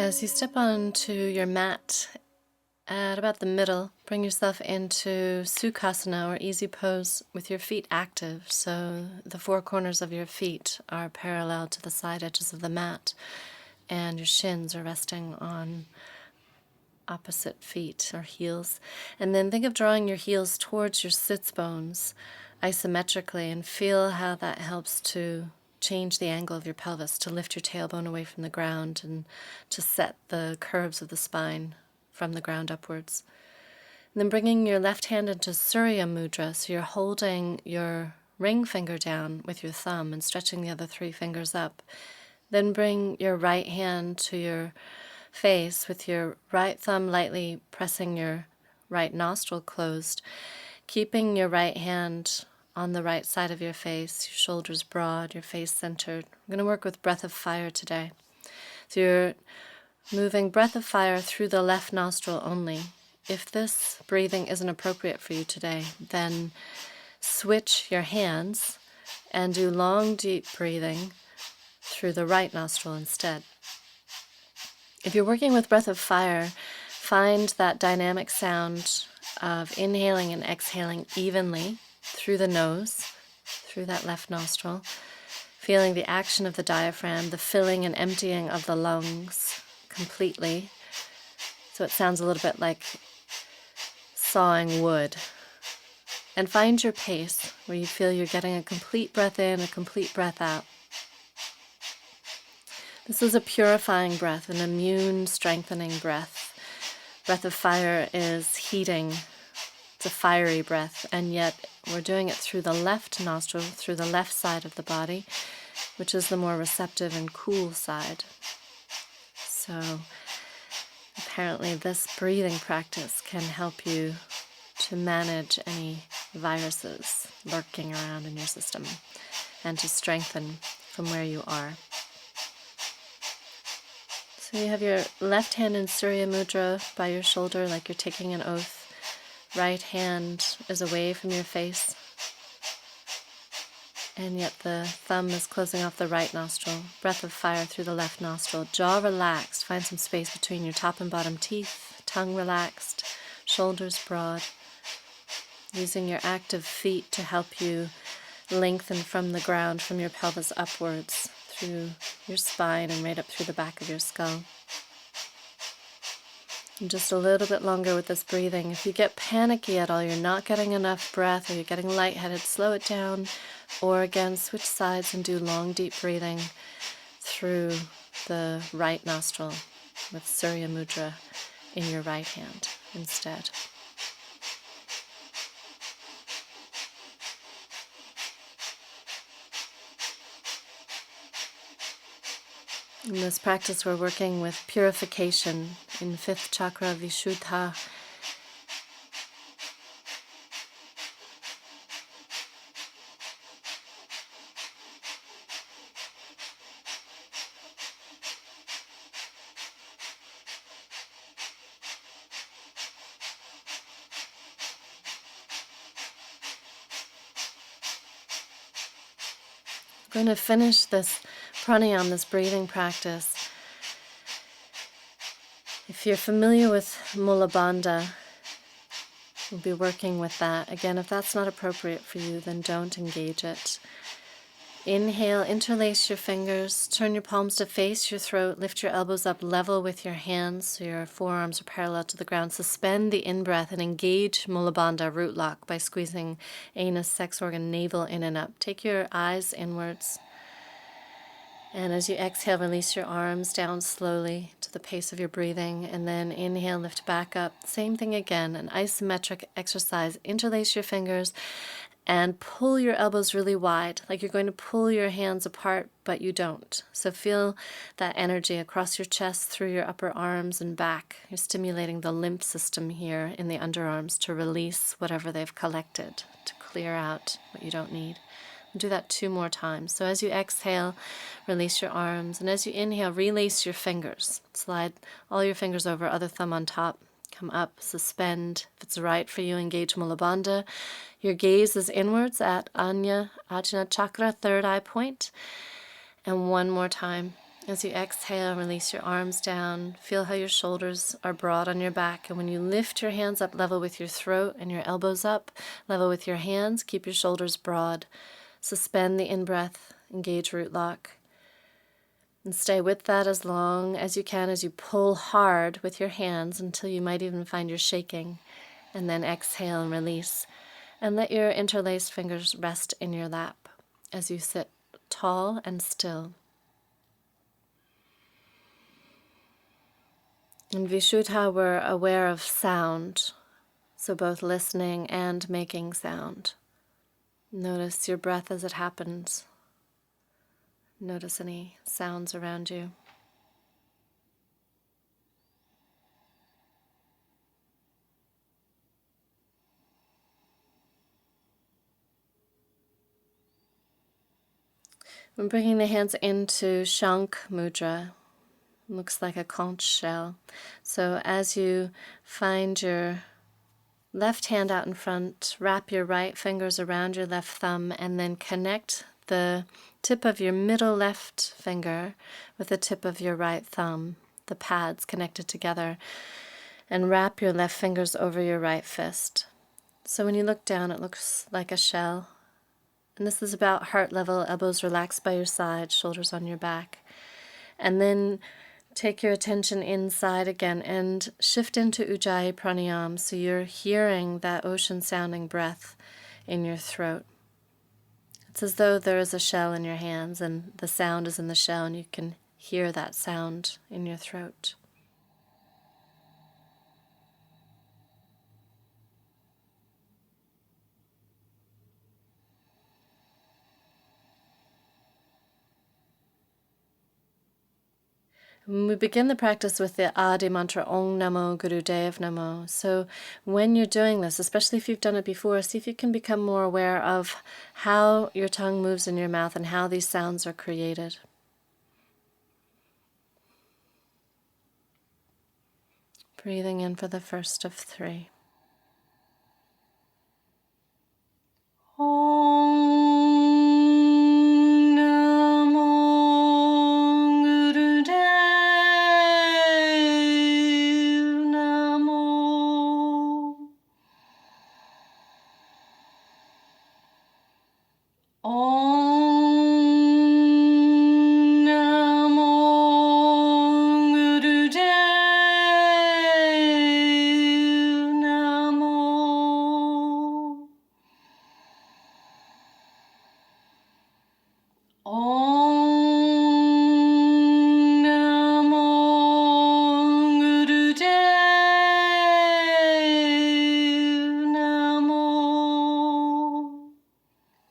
As you step onto your mat at about the middle, bring yourself into Sukhasana, or easy pose, with your feet active. So the four corners of your feet are parallel to the side edges of the mat, and your shins are resting on opposite feet or heels. And then think of drawing your heels towards your sits bones isometrically, and feel how that helps to change the angle of your pelvis, to lift your tailbone away from the ground and to set the curves of the spine from the ground upwards. And then bringing your left hand into Surya Mudra, so you're holding your ring finger down with your thumb and stretching the other three fingers up. Then bring your right hand to your face with your right thumb lightly pressing your right nostril closed, keeping your right hand on the right side of your face, your shoulders broad, your face centered. We're going to work with breath of fire today. So you're moving breath of fire through the left nostril only. If this breathing isn't appropriate for you today, then switch your hands and do long, deep breathing through the right nostril instead. If you're working with breath of fire, find that dynamic sound of inhaling and exhaling evenly through the nose, through that left nostril, feeling the action of the diaphragm, the filling and emptying of the lungs completely. So it sounds a little bit like sawing wood. And find your pace where you feel you're getting a complete breath in, a complete breath out. This is a purifying breath, an immune strengthening breath. Breath of fire is heating. It's a fiery breath, and yet we're doing it through the left nostril, through the left side of the body, which is the more receptive and cool side. So apparently this breathing practice can help you to manage any viruses lurking around in your system and to strengthen from where you are. So you have your left hand in Surya Mudra by your shoulder like you're taking an oath. Right hand is away from your face, and yet the thumb is closing off the right nostril. Breath of fire through the left nostril. Jaw relaxed. Find some space between your top and bottom teeth. Tongue relaxed. Shoulders broad. Using your active feet to help you lengthen from the ground, from your pelvis upwards, through your spine and right up through the back of your skull. And just a little bit longer with this breathing. If you get panicky at all, you're not getting enough breath, or you're getting lightheaded, slow it down, or again, switch sides and do long, deep breathing through the right nostril with Surya Mudra in your right hand instead. In this practice, we're working with purification in fifth chakra, Vishuddhi. I'm going to finish this pranayama, this breathing practice. If you're familiar with Mula Bandha, we'll be working with that. Again, if that's not appropriate for you, then don't engage it. Inhale, interlace your fingers, turn your palms to face your throat, lift your elbows up level with your hands so your forearms are parallel to the ground. Suspend the in-breath and engage Mula Bandha, root lock, by squeezing anus, sex organ, navel in and up. Take your eyes inwards. And as you exhale, release your arms down slowly to the pace of your breathing. And then inhale, lift back up. Same thing again, an isometric exercise. Interlace your fingers and pull your elbows really wide, like you're going to pull your hands apart, but you don't. So feel that energy across your chest, through your upper arms and back. You're stimulating the lymph system here in the underarms to release whatever they've collected, to clear out what you don't need. Do that 2 more times. So as you exhale, release your arms. And as you inhale, relace your fingers. Slide all your fingers over, other thumb on top. Come up, suspend. If it's right for you, engage Mula Bandha. Your gaze is inwards at Ajna Chakra, third eye point. And one more time. As you exhale, release your arms down. Feel how your shoulders are broad on your back. And when you lift your hands up, level with your throat and your elbows up, level with your hands, keep your shoulders broad. Suspend the in-breath, engage root lock. And stay with that as long as you can as you pull hard with your hands until you might even find you're shaking. And then exhale and release. And let your interlaced fingers rest in your lap as you sit tall and still. In Vishuddhi, we're aware of sound, so both listening and making sound. Notice your breath as it happens. Notice any sounds around you. We're bringing the hands into Shank Mudra. Looks like a conch shell. So as you find your left hand out in front, wrap your right fingers around your left thumb and then connect the tip of your middle left finger with the tip of your right thumb, the pads connected together, and wrap your left fingers over your right fist. So when you look down, it looks like a shell. And this is about heart level, elbows relaxed by your side, shoulders on your back. And then take your attention inside again and shift into Ujjayi Pranayama so you're hearing that ocean-sounding breath in your throat. It's as though there is a shell in your hands and the sound is in the shell and you can hear that sound in your throat. We begin the practice with the Adi mantra, Om Namo Gurudev Namo. So when you're doing this, especially if you've done it before, see if you can become more aware of how your tongue moves in your mouth and how these sounds are created. Breathing in for the first of 3.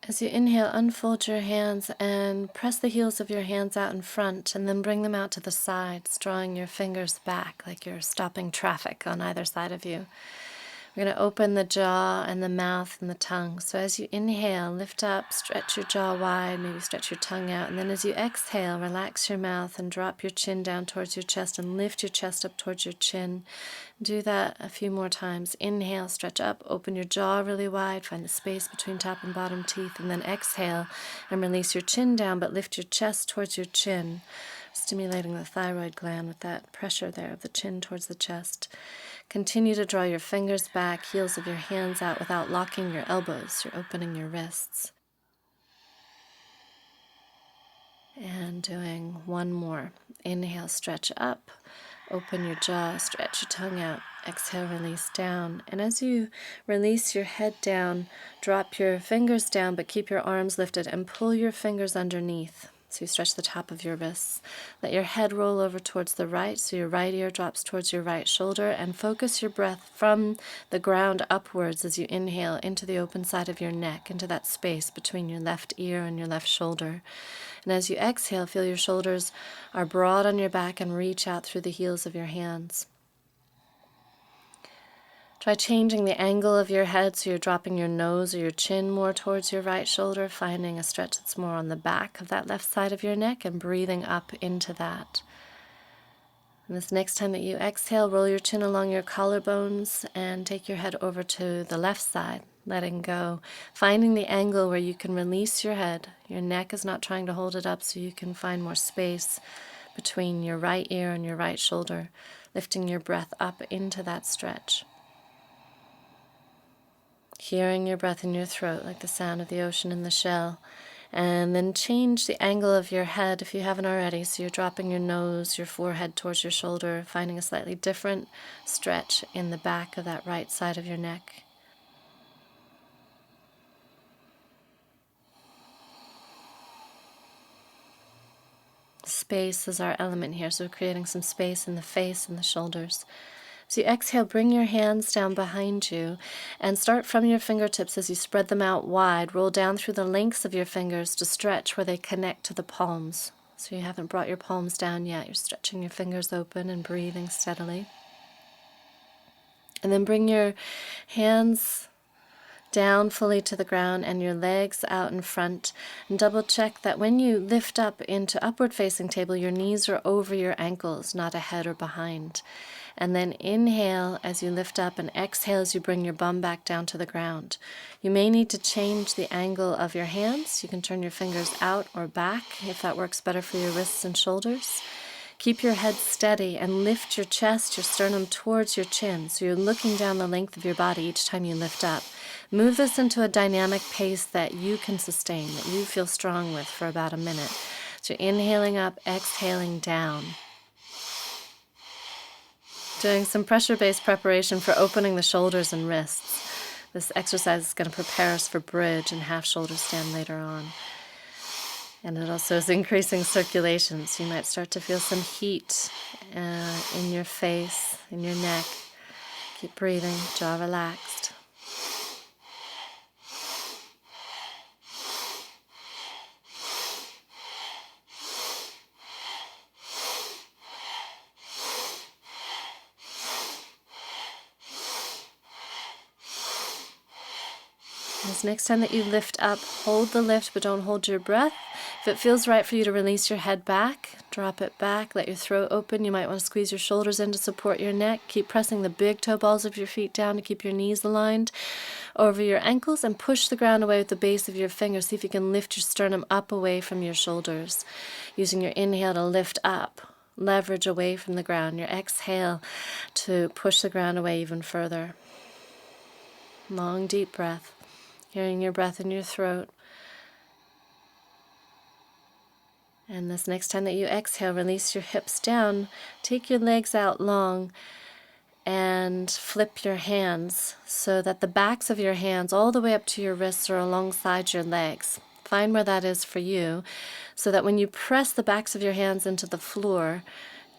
As you inhale, unfold your hands and press the heels of your hands out in front and then bring them out to the sides, drawing your fingers back like you're stopping traffic on either side of you. We're going to open the jaw and the mouth and the tongue. So as you inhale, lift up, stretch your jaw wide, maybe stretch your tongue out. And then as you exhale, relax your mouth and drop your chin down towards your chest and lift your chest up towards your chin. Do that a few more times. Inhale, stretch up, open your jaw really wide, find the space between top and bottom teeth, and then exhale and release your chin down, but lift your chest towards your chin, stimulating the thyroid gland with that pressure there of the chin towards the chest. Continue to draw your fingers back, heels of your hands out without locking your elbows. You're opening your wrists. And doing one more. Inhale, stretch up. Open your jaw, stretch your tongue out. Exhale, release down. And as you release your head down, drop your fingers down, but keep your arms lifted and pull your fingers underneath. So you stretch the top of your wrists. Let your head roll over towards the right, so your right ear drops towards your right shoulder, and focus your breath from the ground upwards as you inhale into the open side of your neck, into that space between your left ear and your left shoulder. And as you exhale, feel your shoulders are broad on your back and reach out through the heels of your hands. Try changing the angle of your head so you're dropping your nose or your chin more towards your right shoulder, finding a stretch that's more on the back of that left side of your neck and breathing up into that. And this next time that you exhale, roll your chin along your collarbones and take your head over to the left side, letting go, finding the angle where you can release your head. Your neck is not trying to hold it up, so you can find more space between your right ear and your right shoulder, lifting your breath up into that stretch. Hearing your breath in your throat like the sound of the ocean in the shell. And then change the angle of your head if you haven't already. So you're dropping your nose, your forehead towards your shoulder, finding a slightly different stretch in the back of that right side of your neck. Space is our element here, so we're creating some space in the face and the shoulders. So you exhale, bring your hands down behind you and start from your fingertips as you spread them out wide. Roll down through the lengths of your fingers to stretch where they connect to the palms. So you haven't brought your palms down yet. You're stretching your fingers open and breathing steadily. And then bring your hands down fully to the ground and your legs out in front, and double check that when you lift up into upward facing table, your knees are over your ankles, not ahead or behind. And then inhale as you lift up and exhale as you bring your bum back down to the ground. You may need to change the angle of your hands. You can turn your fingers out or back if that works better for your wrists and shoulders. Keep your head steady and lift your chest, your sternum towards your chin. So you're looking down the length of your body each time you lift up. Move this into a dynamic pace that you can sustain, that you feel strong with for about a minute. So you're inhaling up, exhaling down. Doing some pressure-based preparation for opening the shoulders and wrists. This exercise is going to prepare us for bridge and half shoulder stand later on. And it also is increasing circulation, so you might start to feel some heat in your face, in your neck. Keep breathing, jaw relaxed. This next time that you lift up, hold the lift, but don't hold your breath. If it feels right for you to release your head back, drop it back, let your throat open. You might want to squeeze your shoulders in to support your neck. Keep pressing the big toe balls of your feet down to keep your knees aligned over your ankles, and push the ground away with the base of your fingers. See if you can lift your sternum up away from your shoulders. Using your inhale to lift up, leverage away from the ground. Your exhale to push the ground away even further. Long, deep breath. Hearing your breath in your throat. And this next time that you exhale, release your hips down. Take your legs out long and flip your hands so that the backs of your hands all the way up to your wrists are alongside your legs. Find where that is for you so that when you press the backs of your hands into the floor,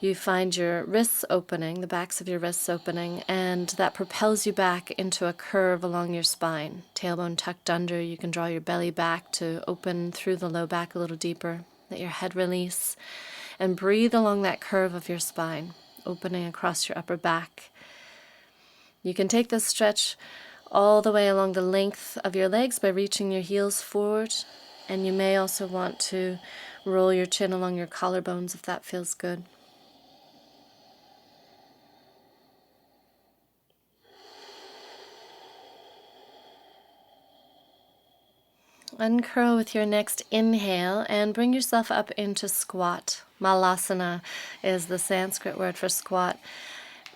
you find your wrists opening, the backs of your wrists opening, and that propels you back into a curve along your spine. Tailbone tucked under, you can draw your belly back to open through the low back a little deeper. Let your head release, and breathe along that curve of your spine, opening across your upper back. You can take this stretch all the way along the length of your legs by reaching your heels forward, and you may also want to roll your chin along your collarbones if that feels good. Uncurl with your next inhale and bring yourself up into squat. Malasana is the Sanskrit word for squat.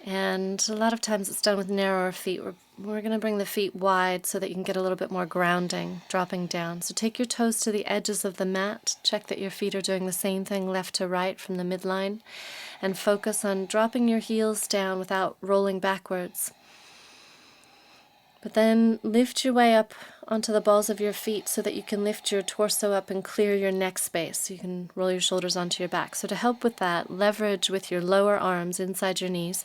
And a lot of times it's done with narrower feet. We're going to bring the feet wide so that you can get a little bit more grounding, dropping down. So take your toes to the edges of the mat. Check that your feet are doing the same thing left to right from the midline. And focus on dropping your heels down without rolling backwards. But then lift your way up onto the balls of your feet so that you can lift your torso up and clear your neck space. So you can roll your shoulders onto your back. So to help with that, leverage with your lower arms inside your knees.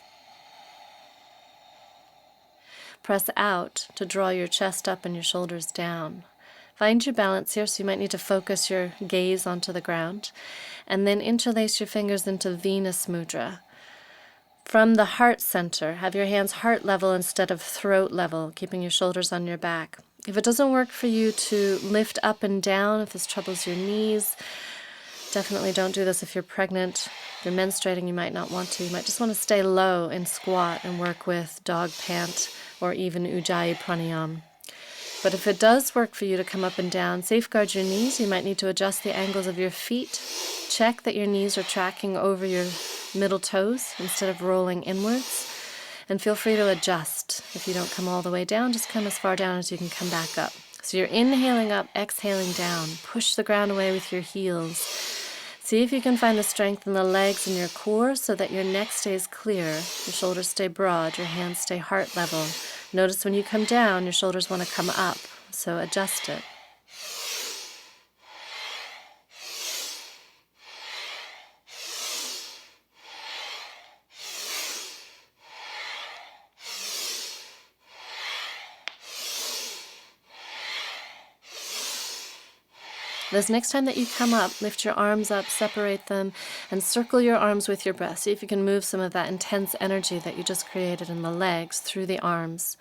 Press out to draw your chest up and your shoulders down. Find your balance here, so you might need to focus your gaze onto the ground. And then interlace your fingers into Venus Mudra. From the heart center, have your hands heart level instead of throat level, keeping your shoulders on your back. If it doesn't work for you to lift up and down, if this troubles your knees, definitely don't do this if you're pregnant. If you're menstruating, you might not want to. You might just want to stay low and squat and work with dog pant or even Ujjayi pranayama. But if it does work for you to come up and down, safeguard your knees. You might need to adjust the angles of your feet. Check that your knees are tracking over your middle toes instead of rolling inwards. And feel free to adjust. If you don't come all the way down, just come as far down as you can come back up. So you're inhaling up, exhaling down. Push the ground away with your heels. See if you can find the strength in the legs and your core so that your neck stays clear, your shoulders stay broad, your hands stay heart level. Notice when you come down, your shoulders want to come up, so adjust it. This next time that you come up, lift your arms up, separate them, and circle your arms with your breath. See if you can move some of that intense energy that you just created in the legs through the arms.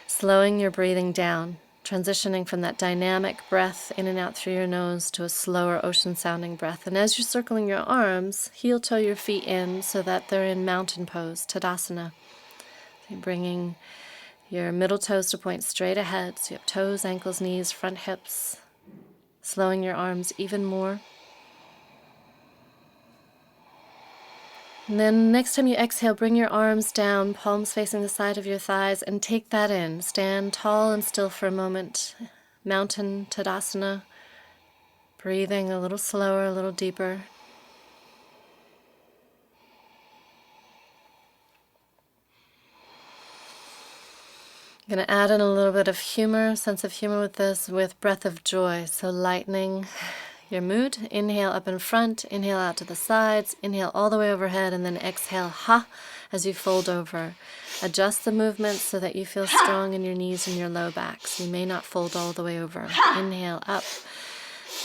Slowing your breathing down, transitioning from that dynamic breath in and out through your nose to a slower ocean-sounding breath. And as you're circling your arms, heel-toe your feet in so that they're in mountain pose, Tadasana. So you're bringing your middle toes to point straight ahead. So you have toes, ankles, knees, front hips. Slowing your arms even more. And then next time you exhale, bring your arms down, palms facing the side of your thighs, and take that in. Stand tall and still for a moment. Mountain Tadasana. Breathing a little slower, a little deeper. I'm going to add in a little bit of humor, sense of humor with this, with breath of joy. So lightening your mood. Inhale up in front, inhale out to the sides, inhale all the way overhead, and then exhale ha as you fold over. Adjust the movement so that you feel strong in your knees and your low back. So you may not fold all the way over. Inhale up,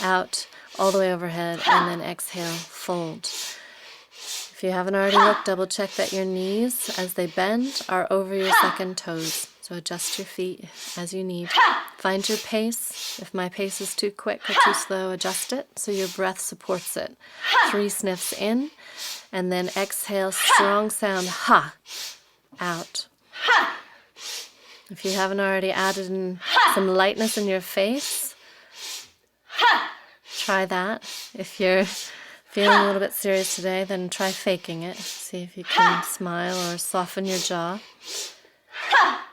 out, all the way overhead, and then exhale, fold. If you haven't already looked, double check that your knees, as they bend, are over your second toes. So adjust your feet as you need. Find your pace. If my pace is too quick or too slow, adjust it so your breath supports it. 3 sniffs in, and then exhale, strong sound, ha, out. If you haven't already added in some lightness in your face, try that. If you're feeling a little bit serious today, then try faking it. See if you can smile or soften your jaw.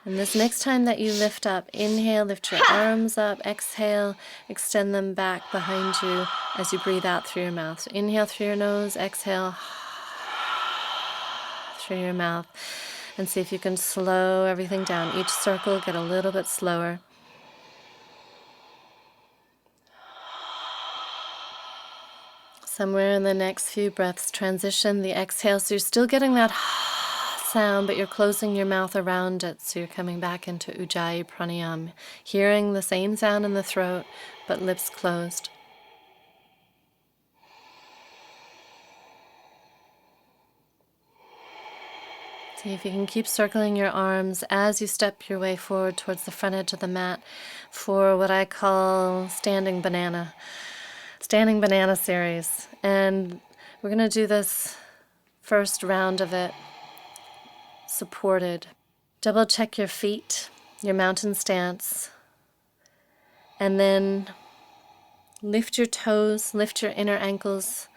And this next time that you lift up, inhale, lift your arms up, exhale, extend them back behind you as you breathe out through your mouth. So inhale through your nose, exhale through your mouth, and see if you can slow everything down. Each circle, get a little bit slower. Somewhere in the next few breaths, transition the exhale, so you're still getting that sound, but you're closing your mouth around it, so you're coming back into Ujjayi Pranayama, hearing the same sound in the throat, but lips closed. See if you can keep circling your arms as you step your way forward towards the front edge of the mat for what I call standing banana series. And we're going to do this first round of it supported. Double check your feet, your mountain stance, and then lift your toes, lift your inner ankles,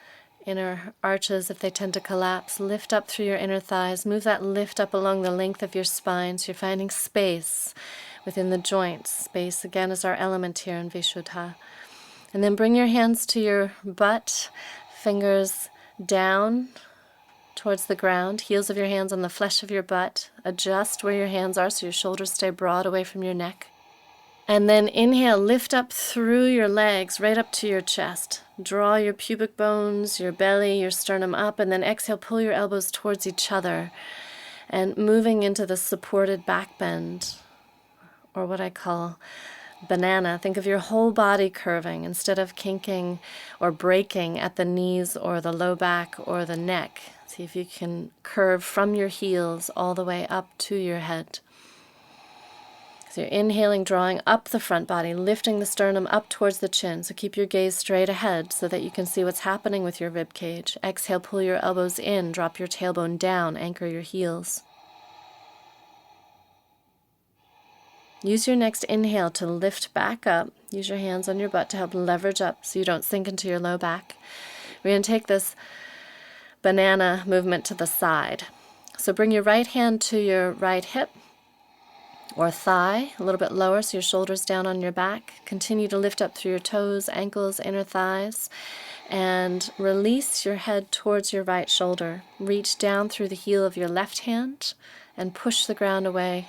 inner arches if they tend to collapse. Lift up through your inner thighs. Move that lift up along the length of your spine so you're finding space within the joints. Space, again, is our element here in Vishuddhi. And then bring your hands to your butt, fingers down towards the ground, heels of your hands on the flesh of your butt. Adjust where your hands are so your shoulders stay broad away from your neck. And then inhale, lift up through your legs, right up to your chest. Draw your pubic bones, your belly, your sternum up, and then exhale, pull your elbows towards each other. And moving into the supported back bend, or what I call banana. Think of your whole body curving instead of kinking or breaking at the knees or the low back or the neck. See if you can curve from your heels all the way up to your head. So you're inhaling, drawing up the front body, lifting the sternum up towards the chin. So keep your gaze straight ahead so that you can see what's happening with your rib cage. Exhale, pull your elbows in, drop your tailbone down, anchor your heels. Use your next inhale to lift back up. Use your hands on your butt to help leverage up so you don't sink into your low back. We're going to take this banana movement to the side. So bring your right hand to your right hip or thigh, a little bit lower so your shoulders down on your back. Continue to lift up through your toes, ankles, inner thighs, and release your head towards your right shoulder. Reach down through the heel of your left hand and push the ground away.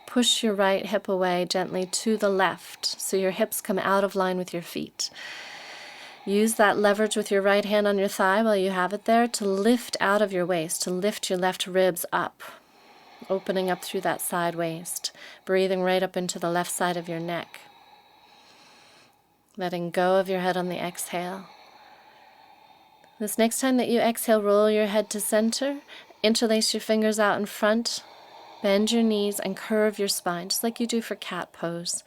Push your right hip away gently to the left so your hips come out of line with your feet. Use that leverage with your right hand on your thigh while you have it there to lift out of your waist, to lift your left ribs up, opening up through that side waist, breathing right up into the left side of your neck. Letting go of your head on the exhale. This next time that you exhale, roll your head to center, interlace your fingers out in front, bend your knees and curve your spine, just like you do for cat pose.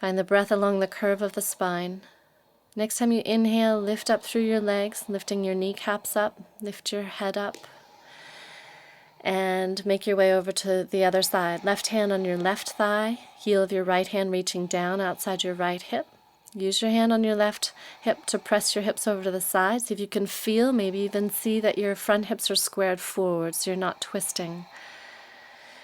Find the breath along the curve of the spine. Next time you inhale, lift up through your legs, lifting your kneecaps up, lift your head up, and make your way over to the other side. Left hand on your left thigh, heel of your right hand reaching down outside your right hip. Use your hand on your left hip to press your hips over to the side. See if you can feel, maybe even see that your front hips are squared forward so you're not twisting.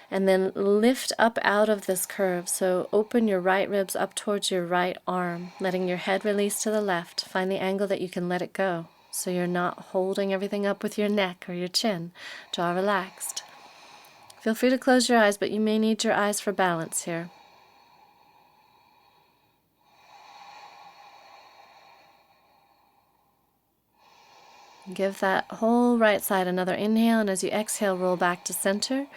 And then lift up out of this curve. So open your right ribs up towards your right arm, letting your head release to the left. Find the angle that you can let it go so you're not holding everything up with your neck or your chin. Jaw relaxed. Feel free to close your eyes, but you may need your eyes for balance here. Give that whole right side another inhale, and as you exhale, roll back to center.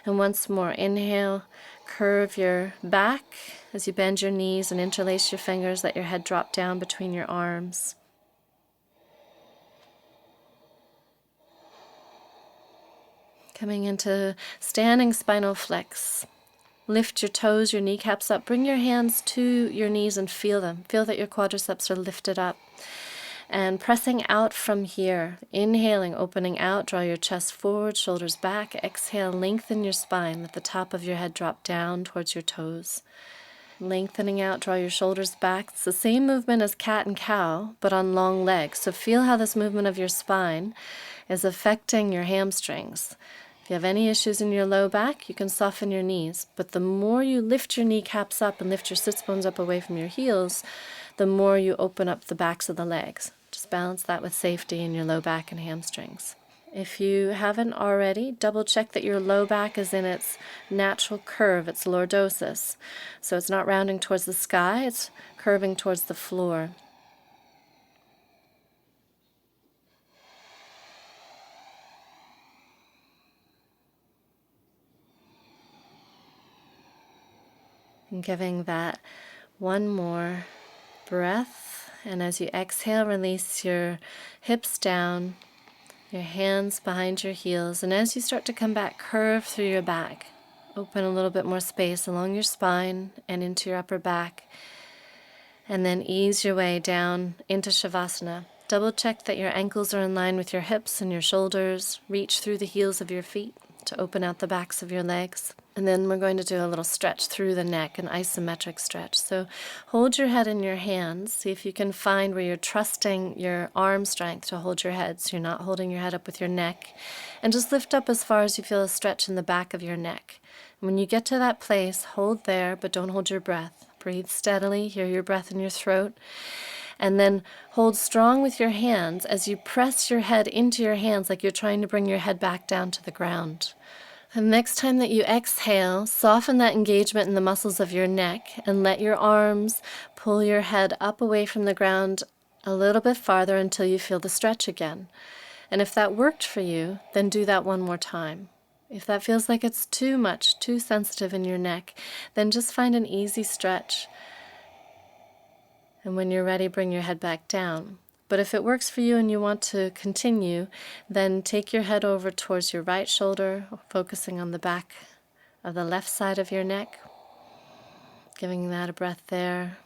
And once more, inhale, curve your back as you bend your knees and interlace your fingers, let your head drop down between your arms. Coming into standing spinal flex. Lift your toes, your kneecaps up. Bring your hands to your knees and feel them. Feel that your quadriceps are lifted up. And pressing out from here, inhaling, opening out, draw your chest forward, shoulders back. Exhale, lengthen your spine. Let the top of your head drop down towards your toes. Lengthening out, draw your shoulders back. It's the same movement as cat and cow, but on long legs. So feel how this movement of your spine is affecting your hamstrings. If you have any issues in your low back, you can soften your knees. But the more you lift your kneecaps up and lift your sits bones up away from your heels, the more you open up the backs of the legs. Just balance that with safety in your low back and hamstrings. If you haven't already, double check that your low back is in its natural curve, its lordosis. So it's not rounding towards the sky, it's curving towards the floor. And giving that one more breath. And as you exhale, release your hips down, your hands behind your heels. And as you start to come back, curve through your back. Open a little bit more space along your spine and into your upper back. And then ease your way down into Shavasana. Double check that your ankles are in line with your hips and your shoulders. Reach through the heels of your feet to open out the backs of your legs. And then we're going to do a little stretch through the neck, an isometric stretch. So hold your head in your hands. See if you can find where you're trusting your arm strength to hold your head so you're not holding your head up with your neck. And just lift up as far as you feel a stretch in the back of your neck. And when you get to that place, hold there, but don't hold your breath. Breathe steadily, hear your breath in your throat. And then hold strong with your hands as you press your head into your hands like you're trying to bring your head back down to the ground. And next time that you exhale, soften that engagement in the muscles of your neck and let your arms pull your head up away from the ground a little bit farther until you feel the stretch again. And if that worked for you, then do that one more time. If that feels like it's too much, too sensitive in your neck, then just find an easy stretch. And when you're ready, bring your head back down. But if it works for you and you want to continue, then take your head over towards your right shoulder, focusing on the back of the left side of your neck, giving that a breath there,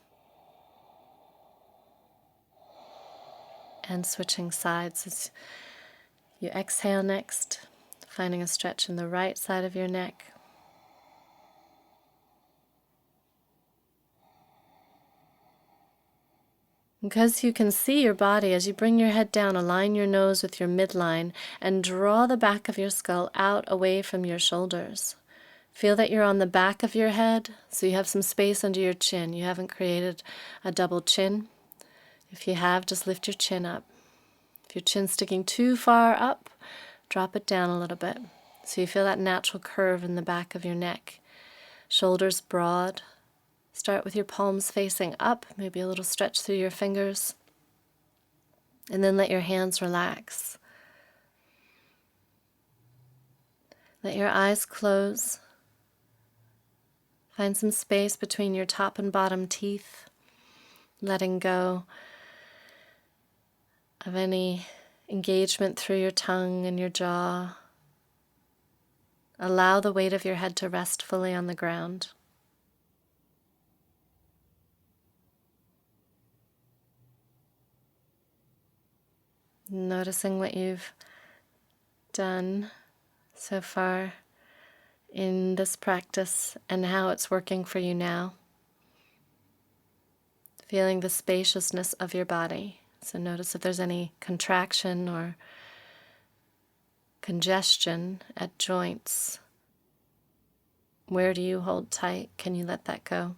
and switching sides as you exhale next, finding a stretch in the right side of your neck, Because you can see your body, as you bring your head down, align your nose with your midline and draw the back of your skull out away from your shoulders. Feel that you're on the back of your head, so you have some space under your chin. You haven't created a double chin. If you have, just lift your chin up. If your chin's sticking too far up, drop it down a little bit. So you feel that natural curve in the back of your neck. Shoulders broad. Start with your palms facing up, maybe a little stretch through your fingers, and then let your hands relax. Let your eyes close. Find some space between your top and bottom teeth, letting go of any engagement through your tongue and your jaw. Allow the weight of your head to rest fully on the ground. Noticing what you've done so far in this practice and how it's working for you now. Feeling the spaciousness of your body. So notice if there's any contraction or congestion at joints. Where do you hold tight? Can you let that go?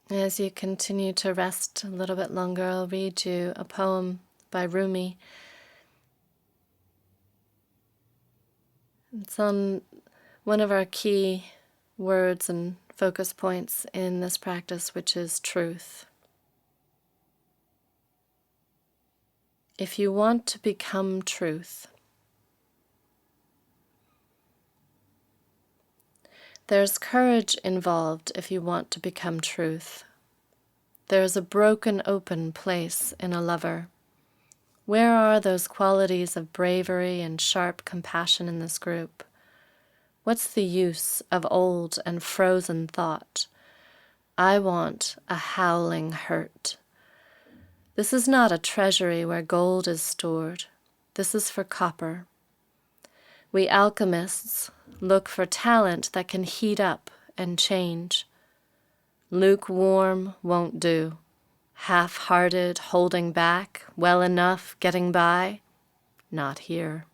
As you continue to rest a little bit longer, I'll read you a poem by Rumi. It's on one of our key words and focus points in this practice, which is truth. If you want to become truth, there's courage involved if you want to become truth. There's a broken open place in a lover. Where are those qualities of bravery and sharp compassion in this group? What's the use of old and frozen thought? I want a howling hurt. This is not a treasury where gold is stored. This is for copper. We alchemists look for talent that can heat up and change. Lukewarm won't do. Half-hearted, holding back, well enough, getting by, not here.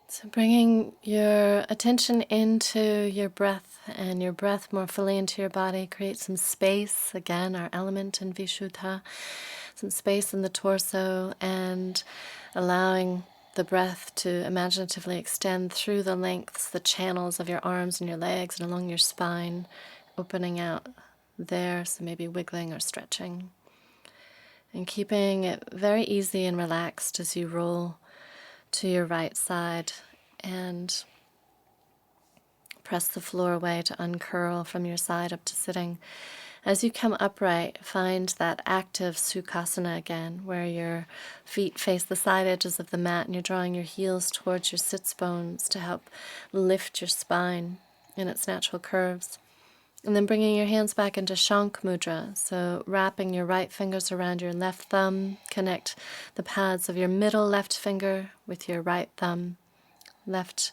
So bringing your attention into your breath and your breath more fully into your body, create some space, again, our element in Vishuddha, some space in the torso, and allowing the breath to imaginatively extend through the lengths, the channels of your arms and your legs and along your spine, opening out there, so maybe wiggling or stretching. And keeping it very easy and relaxed as you roll to your right side and press the floor away to uncurl from your side up to sitting. As you come upright, find that active Sukhasana again, where your feet face the side edges of the mat and you're drawing your heels towards your sits bones to help lift your spine in its natural curves. And then bringing your hands back into Shank Mudra, so wrapping your right fingers around your left thumb, connect the pads of your middle left finger with your right thumb, left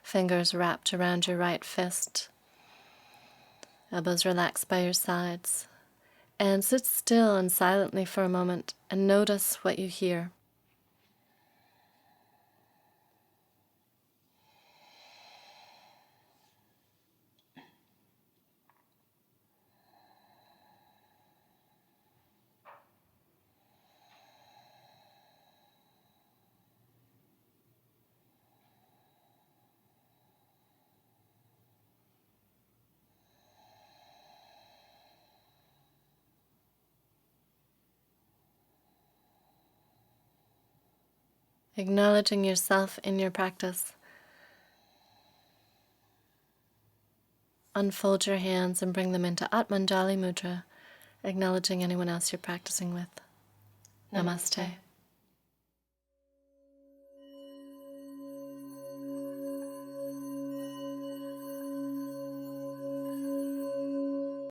fingers wrapped around your right fist, elbows relaxed by your sides, and sit still and silently for a moment and notice what you hear. Acknowledging yourself in your practice. Unfold your hands and bring them into Atmanjali Mudra, acknowledging anyone else you're practicing with. Namaste.